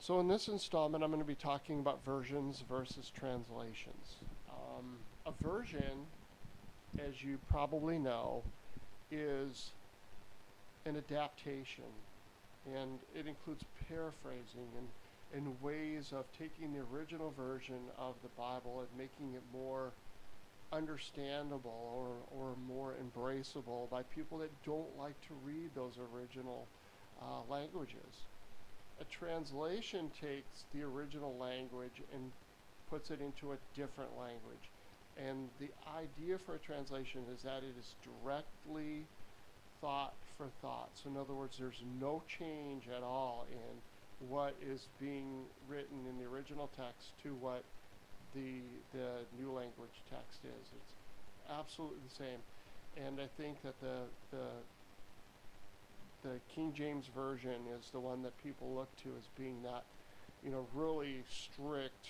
So in this installment, I'm going to be talking about versions versus translations. A version, as you probably know, is an adaptation, and it includes paraphrasing and ways of taking the original version of the Bible and making it more understandable or more embraceable by people that don't like to read those original languages. A translation takes the original language and puts it into a different language. And the idea for a translation is that it is directly thought for thought. So, in other words, there's no change at all in what is being written in the original text to what the new language text is. It's absolutely the same. And I think that the King James Version is the one that people look to as being that, really strict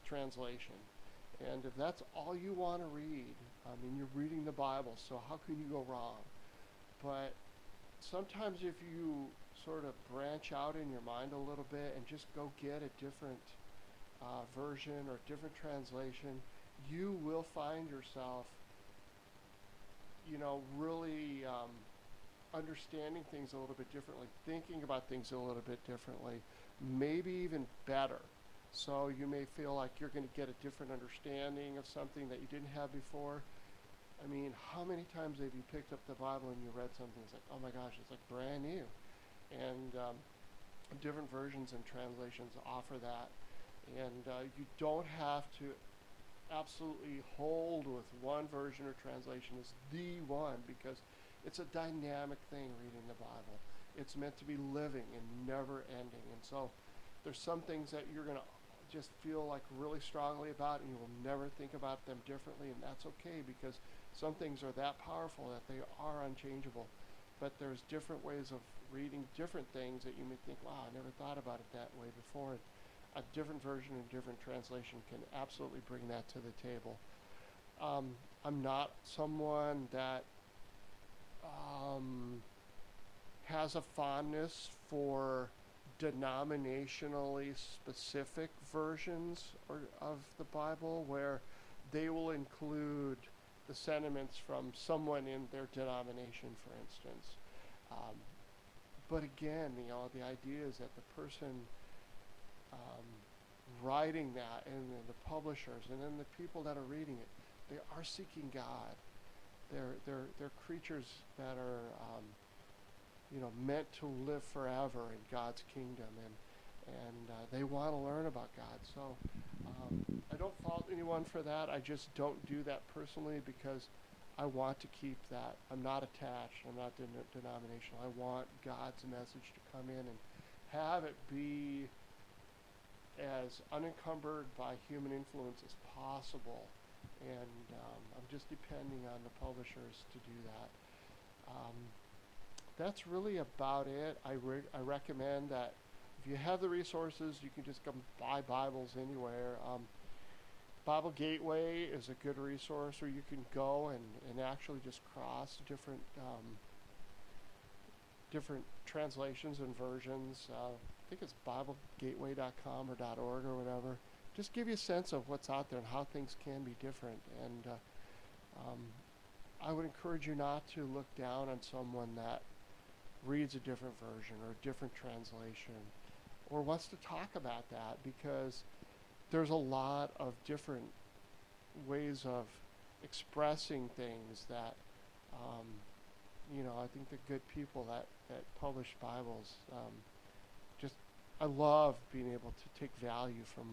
translation. And if that's all you want to read, I mean, you're reading the Bible, so how can you go wrong? But sometimes if you sort of branch out in your mind a little bit and just go get a different version or different translation, you will find yourself, really understanding things a little bit differently, thinking about things a little bit differently, maybe even better. So you may feel like you're going to get a different understanding of something that you didn't have before. I mean, how many times have you picked up the Bible and you read something that's like, oh my gosh, it's like brand new? And different versions and translations offer that. And you don't have to absolutely hold with one version or translation as the one, because it's a dynamic thing reading the Bible. It's meant to be living and never ending. And so there's some things that you're going to just feel like really strongly about, and you will never think about them differently, and that's okay, because some things are that powerful that they are unchangeable. But there's different ways of reading different things that you may think, wow, I never thought about it that way before. A different version and different translation can absolutely bring that to the table. I'm not someone that has a fondness for denominationally specific versions of the Bible where they will include the sentiments from someone in their denomination, for instance. Um, but again, the idea is that the person writing that, and then the publishers, and then the people that are reading it, they are seeking God. They're creatures that are meant to live forever in God's kingdom, and they want to learn about God. So I don't fault anyone for that. I just don't do that personally because I want to keep that. I'm not attached. I'm not denominational. I want God's message to come in and have it be as unencumbered by human influence as possible. And I'm just depending on the publishers to do that. That's really about it. I recommend that if you have the resources, you can just come buy Bibles anywhere. Bible Gateway is a good resource where you can go and actually just cross different translations and versions. I think it's BibleGateway.com or .org or whatever. Just give you a sense of what's out there and how things can be different. And I would encourage you not to look down on someone that reads a different version or a different translation or wants to talk about that, because there's a lot of different ways of expressing things that I think the good people that publish Bibles just I love being able to take value from